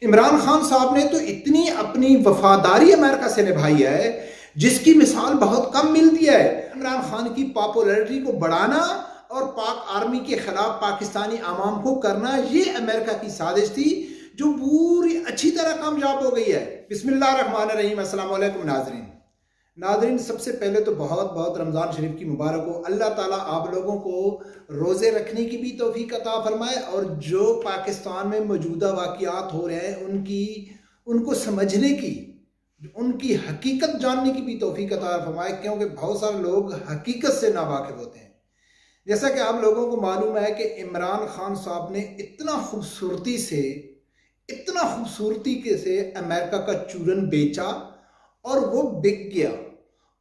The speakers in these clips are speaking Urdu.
عمران خان صاحب نے تو اتنی اپنی وفاداری امریکہ سے نبھائی ہے جس کی مثال بہت کم ملتی ہے۔ عمران خان کی پاپولیرٹی کو بڑھانا اور پاک آرمی کے خلاف پاکستانی عوام کو کرنا، یہ امریکہ کی سازش تھی جو پوری اچھی طرح کامیاب ہو گئی ہے۔ بسم اللہ الرحمن الرحیم۔ السلام علیکم ناظرین، سب سے پہلے تو بہت بہت رمضان شریف کی مبارک ہو۔ اللہ تعالیٰ آپ لوگوں کو روزے رکھنے کی بھی توفیق عطا فرمائے، اور جو پاکستان میں موجودہ واقعات ہو رہے ہیں ان کو سمجھنے کی، ان کی حقیقت جاننے کی بھی توفیق عطا فرمائے، کیونکہ بہت سارے لوگ حقیقت سے ناواقف ہوتے ہیں۔ جیسا کہ آپ لوگوں کو معلوم ہے کہ عمران خان صاحب نے اتنا خوبصورتی سے امریکہ کا چورن بیچا اور وہ بک گیا،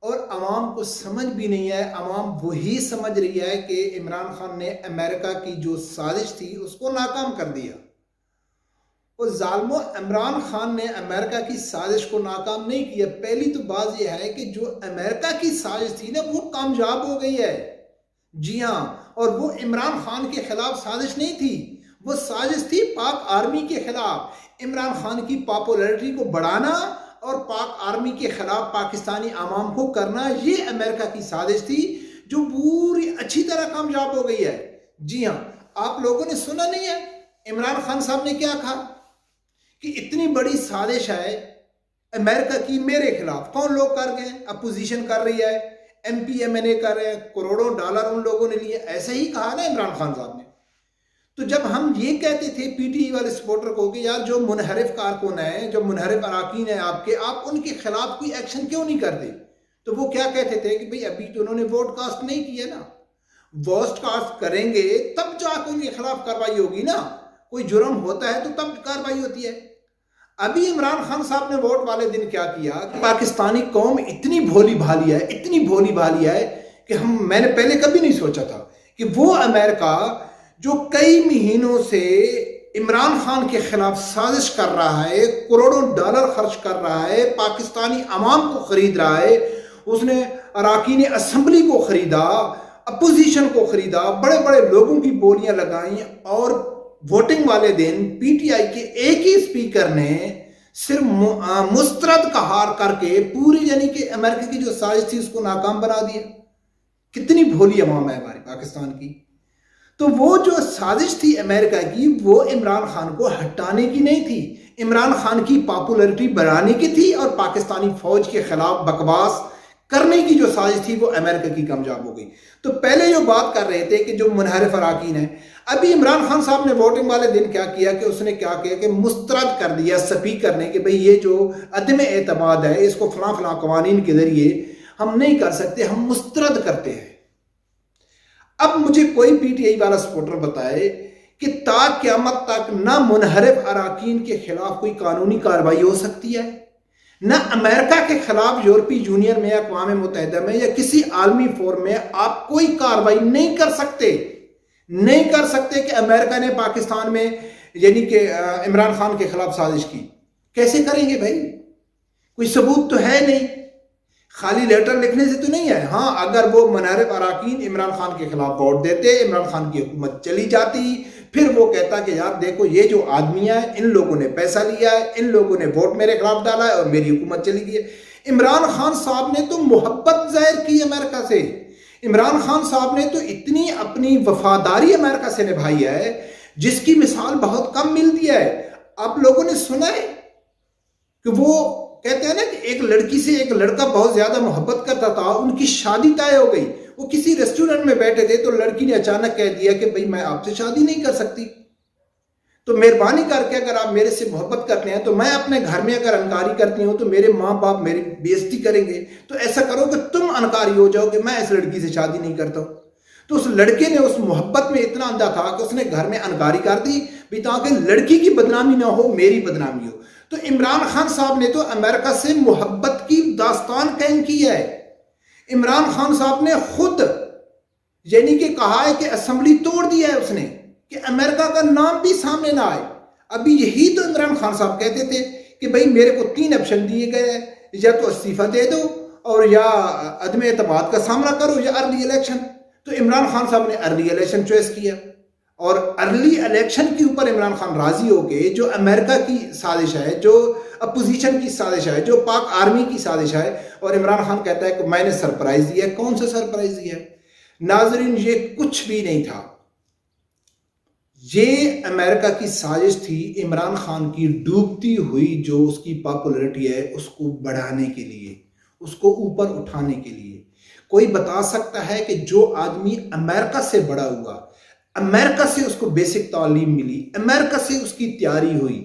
اور عوام کو سمجھ بھی نہیں ہے۔ عوام وہی سمجھ رہی ہے کہ عمران خان نے امریکہ کی جو سازش تھی اس کو ناکام کر دیا۔ اور ظالموں، عمران خان نے امریکہ کی سازش کو ناکام نہیں کیا۔ پہلی تو بات یہ ہے کہ جو امریکہ کی سازش تھی نا، وہ کامیاب ہو گئی ہے۔ جی ہاں، اور وہ عمران خان کے خلاف سازش نہیں تھی، وہ سازش تھی پاک آرمی کے خلاف۔ عمران خان کی پاپولیرٹی کو بڑھانا اور پاک آرمی کے خلاف پاکستانی عوام کو کرنا، یہ امریکہ کی سازش تھی جو پوری اچھی طرح کامیاب ہو گئی ہے۔ جی ہاں، آپ لوگوں نے سنا نہیں ہے عمران خان صاحب نے کیا کہا کہ اتنی بڑی سازش ہے امریکہ کی میرے خلاف۔ کون لوگ کر گئے؟ اپوزیشن کر رہی ہے، ایم پی ایم این اے کر رہے ہیں، کروڑوں ڈالر ان لوگوں نے لیے۔ ایسے ہی کہا نا عمران خان صاحب نے۔ تو جب ہم یہ کہتے تھے پی ٹی آئی والے سپورٹر کو کہ یار جو منحرف کارکن ہیں، جو منحرف اراکین ہیں آپ ان کے خلاف کوئی ایکشن کیوں نہیں کرتے، تو وہ کیا کہتے تھے کہ بھئی ابھی تو انہوں نے ووٹ کاسٹ نہیں کیا نا، ووٹ کاسٹ کریں گے تب جا کے ان کے خلاف کارروائی ہوگی نا۔ کوئی جرم ہوتا ہے تو تب کارروائی ہوتی ہے۔ ابھی عمران خان صاحب نے ووٹ والے دن کیا کیا کہ پاکستانی قوم اتنی بھولی بھالی ہے کہ میں نے پہلے کبھی نہیں سوچا تھا کہ وہ امریکہ جو کئی مہینوں سے عمران خان کے خلاف سازش کر رہا ہے، کروڑوں ڈالر خرچ کر رہا ہے، پاکستانی عوام کو خرید رہا ہے، اس نے اراکین اسمبلی کو خریدا، اپوزیشن کو خریدا، بڑے بڑے لوگوں کی بولیاں لگائیں، اور ووٹنگ والے دن پی ٹی آئی کے ایک ہی اسپیکر نے صرف مسترد کا ہار کر کے پوری، یعنی کہ امریکہ کی جو سازش تھی اس کو ناکام بنا دیا۔ کتنی بھولی عوام ہے ہماری پاکستان کی۔ تو وہ جو سازش تھی امریکہ کی، وہ عمران خان کو ہٹانے کی نہیں تھی، عمران خان کی پاپولیرٹی بڑھانے کی تھی، اور پاکستانی فوج کے خلاف بکواس کرنے کی جو سازش تھی وہ امریکہ کی کامیاب ہو گئی۔ تو پہلے جو بات کر رہے تھے کہ جو منحرف اراکین ہیں، ابھی عمران خان صاحب نے ووٹنگ والے دن کیا کیا کہ اس نے کیا کیا کہ مسترد کر دیا اسپیکر نے کہ بھئی یہ جو عدم اعتماد ہے اس کو فلاں قوانین کے ذریعے ہم نہیں کر سکتے، ہم مسترد کرتے ہیں۔ اب مجھے کوئی پی ٹی آئی والا سپورٹر بتائے کہ تا قیامت تک نہ منحرف اراکین کے خلاف کوئی قانونی کارروائی ہو سکتی ہے، نہ امریکہ کے خلاف یورپی یونین میں یا اقوام متحدہ میں یا کسی عالمی فورم میں آپ کوئی کارروائی نہیں کر سکتے کہ امریکہ نے پاکستان میں، یعنی کہ عمران خان کے خلاف سازش کی۔ کیسے کریں گے بھائی؟ کوئی ثبوت تو ہے نہیں، خالی لیٹر لکھنے سے تو نہیں ہے۔ ہاں، اگر وہ منحرف اراکین عمران خان کے خلاف ووٹ دیتے، عمران خان کی حکومت چلی جاتی، پھر وہ کہتا کہ یار دیکھو یہ جو آدمی ہے، ان لوگوں نے پیسہ لیا ہے، ان لوگوں نے ووٹ میرے خلاف ڈالا ہے اور میری حکومت چلی گئی ہے۔ عمران خان صاحب نے تو محبت ظاہر کی امریکہ سے۔ عمران خان صاحب نے تو اتنی اپنی وفاداری امریکہ سے نبھائی ہے جس کی مثال بہت کم ملتی ہے۔ آپ لوگوں نے سنا ہے کہ وہ کہتے ہیں نا کہ ایک لڑکی سے ایک لڑکا بہت زیادہ محبت کرتا تھا، ان کی شادی طے ہو گئی، وہ کسی ریسٹورنٹ میں بیٹھے تھے تو لڑکی نے اچانک کہہ دیا کہ بھئی میں آپ سے شادی نہیں کر سکتی، تو مہربانی کر کے اگر آپ میرے سے محبت کرتے ہیں تو میں اپنے گھر میں اگر انکاری کرتی ہوں تو میرے ماں باپ میری بےعزتی کریں گے، تو ایسا کرو کہ تم انکاری ہو جاؤ کہ میں اس لڑکی سے شادی نہیں کرتا ہوں۔ تو اس لڑکے نے اس محبت میں اتنا اندھا تھا کہ اس نے گھر میں انکاری کر دی بھی تاکہ لڑکی کی بدنامی نہ ہو، میری بدنامی ہو۔ تو عمران خان صاحب نے تو امریکہ سے محبت کی داستان قائم کی ہے۔ عمران خان صاحب نے خود یعنی کہ کہا ہے کہ اسمبلی توڑ دیا ہے اس نے کہ امریکہ کا نام بھی سامنے نہ آئے۔ ابھی یہی تو عمران خان صاحب کہتے تھے کہ بھئی میرے کو 3 آپشن دیے گئے ہیں، یا تو استعفیٰ دے دو، اور یا عدم اعتماد کا سامنا کرو، یا ارلی الیکشن۔ تو عمران خان صاحب نے ارلی الیکشن چوائس کیا۔ اور ارلی الیکشن کے اوپر عمران خان راضی ہو کے جو امریکہ کی سازش ہے، جو اپوزیشن کی سازش ہے، جو پاک آرمی کی سازش ہے، اور عمران خان کہتا ہے کہ میں نے سرپرائز دیا ہے۔ کون سا سرپرائز دیا ہے؟ ناظرین، یہ کچھ بھی نہیں تھا، یہ امریکہ کی سازش تھی عمران خان کی ڈوبتی ہوئی جو اس کی پاپولرٹی ہے اس کو بڑھانے کے لیے، اس کو اوپر اٹھانے کے لیے۔ کوئی بتا سکتا ہے کہ جو آدمی امریکہ سے بڑا ہوا، امریکہ سے اس کو بیسک تعلیم ملی، امریکہ سے اس کی تیاری ہوئی،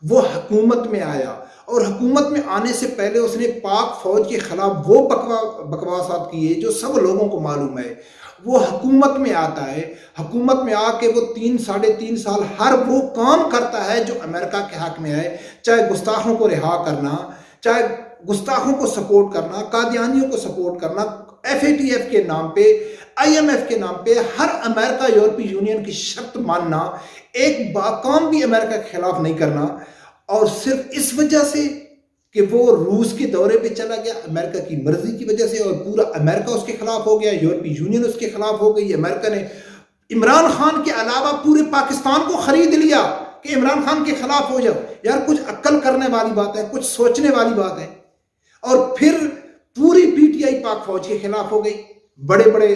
وہ حکومت میں آیا، اور حکومت میں آنے سے پہلے اس نے پاک فوج کے خلاف وہ بکواسات کیے جو سب لوگوں کو معلوم ہے۔ وہ حکومت میں آتا ہے، حکومت میں آ کے وہ 3-3.5 سال ہر وہ کام کرتا ہے جو امریکہ کے حق میں ہے، چاہے گستاخوں کو رہا کرنا، چاہے گستاخوں کو سپورٹ کرنا، قادیانیوں کو سپورٹ کرنا، FATF کے نام پہ، IMF کے نام پہ ہر امریکہ یورپی یونین کی شرط ماننا، ایک کام بھی امریکہ کے خلاف نہیں کرنا، اور صرف اس وجہ سے کہ وہ روس کے دورے پہ چلا گیا امریکہ کی مرضی کی وجہ سے، اور پورا امریکہ اس کے خلاف ہو گیا، یورپی یونین اس کے خلاف ہو گئی۔ امریکہ نے عمران خان کے علاوہ پورے پاکستان کو خرید لیا کہ عمران خان کے خلاف ہو جاؤ۔ یار کچھ عقل کرنے والی بات ہے، کچھ سوچنے والی بات ہے۔ اور پھر پوری PTI پاک فوج کے خلاف ہو گئی، بڑے بڑے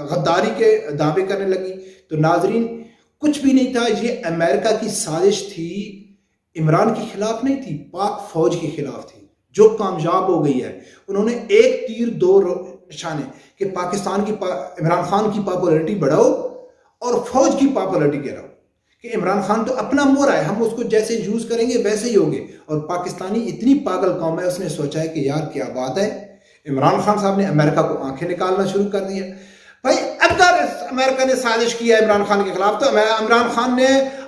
غداری کے دعوے کرنے لگی۔ تو ناظرین، کچھ بھی نہیں تھا، یہ امریکہ کی سازش تھی، عمران کے خلاف نہیں تھی، پاک فوج کے خلاف تھی، جو کامیاب ہو گئی ہے۔ انہوں نے ایک تیر دو نشانے کہ پاکستان کی عمران خان کی پاپولرٹی بڑھاؤ اور فوج کی پاپولرٹی گراؤ، کہ عمران خان تو اپنا مورا ہے، ہم اس کو جیسے یوز کریں گے ویسے ہی ہوگے۔ اور پاکستانی اتنی پاگل قوم ہے، اس نے سوچا ہے کہ یار کیا بات ہے، عمران خان صاحب نے امریکہ کو آنکھیں نکالنا شروع کر دیا۔ بھائی اگر امریکہ نے سازش کیا عمران خان کے خلاف، تو عمران خان نے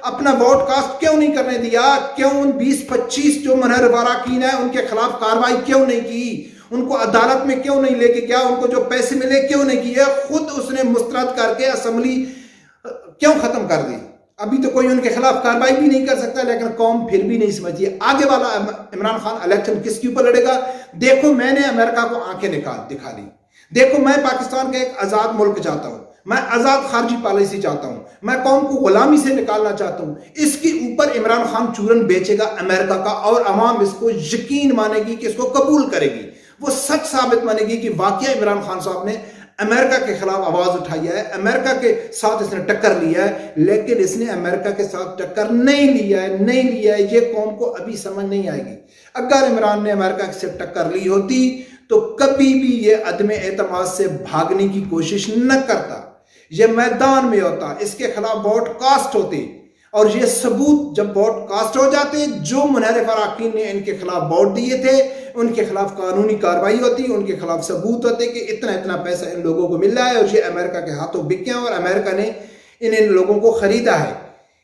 اپنا ووٹ کاسٹ کیوں نہیں کرنے دیا؟ کیوں ان 20-25 جو منحرف اراکین ہیں ان کے خلاف کارروائی کیوں نہیں کی؟ ان کو عدالت میں کیوں نہیں لے کے گیا؟ ان کو جو پیسے ملے کیوں نہیں کیے؟ خود اس نے مسترد کر کے اسمبلی کیوں ختم کر دی؟ ابھی تو کوئی ان کے خلاف کارروائی بھی نہیں کر سکتا، لیکن قوم پھر بھی نہیں سمجھتی ہے۔ آگے والا عمران خان الیکشن کس کے اوپر لڑے گا؟ دیکھو میں نے امریکہ کو آنکھیں دکھا لی، دیکھو میں پاکستان کا ایک آزاد ملک چاہتا ہوں، میں آزاد خارجی پالیسی چاہتا ہوں، میں قوم کو غلامی سے نکالنا چاہتا ہوں۔ اس کے اوپر عمران خان چورن بیچے گا امریکہ کا، اور عوام اس کو یقین مانے گی کہ اس کو قبول کرے گی، وہ سچ ثابت مانے گی کہ واقعہ عمران خان صاحب نے امریکہ کے خلاف آواز اٹھائی ہے، امریکہ کے ساتھ اس نے ٹکر لیا ہے۔ لیکن اس نے امریکہ کے ساتھ ٹکر نہیں لیا ہے، یہ قوم کو ابھی سمجھ نہیں آئے گی۔ اگر عمران نے امریکہ سے ٹکر لی ہوتی تو کبھی بھی یہ عدم اعتماد سے بھاگنے کی کوشش نہ کرتا، یہ میدان میں ہوتا، اس کے خلاف ووٹ کاسٹ ہوتے، اور یہ ثبوت جب ووٹ کاسٹ ہو جاتے، جو منحرف اراکین نے ان کے خلاف ووٹ دیے تھے ان کے خلاف قانونی کارروائی ہوتی، ان کے خلاف ثبوت ہوتے کہ اتنا پیسہ ان لوگوں کو مل رہا ہے، اور یہ امریکہ کے ہاتھوں بکے ہیں، اور امریکہ نے ان لوگوں کو خریدا ہے۔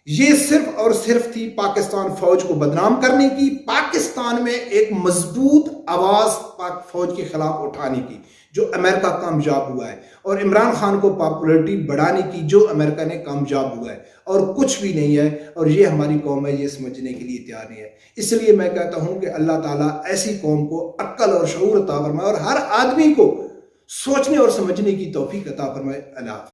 یہ صرف اور صرف تھی پاکستان فوج کو بدنام کرنے کی، پاکستان میں ایک مضبوط آواز پاک فوج کے خلاف اٹھانے کی، جو امریکہ کامیاب ہوا ہے، اور عمران خان کو پاپولرٹی بڑھانے کی، جو امریکہ نے کامیاب ہوا ہے، اور کچھ بھی نہیں ہے۔ اور یہ ہماری قوم ہے، یہ سمجھنے کے لیے تیار نہیں ہے۔ اس لیے میں کہتا ہوں کہ اللہ تعالیٰ ایسی قوم کو عقل اور شعور عطا فرمائے، اور ہر آدمی کو سوچنے اور سمجھنے کی توفیق عطا فرمائے۔ اللہ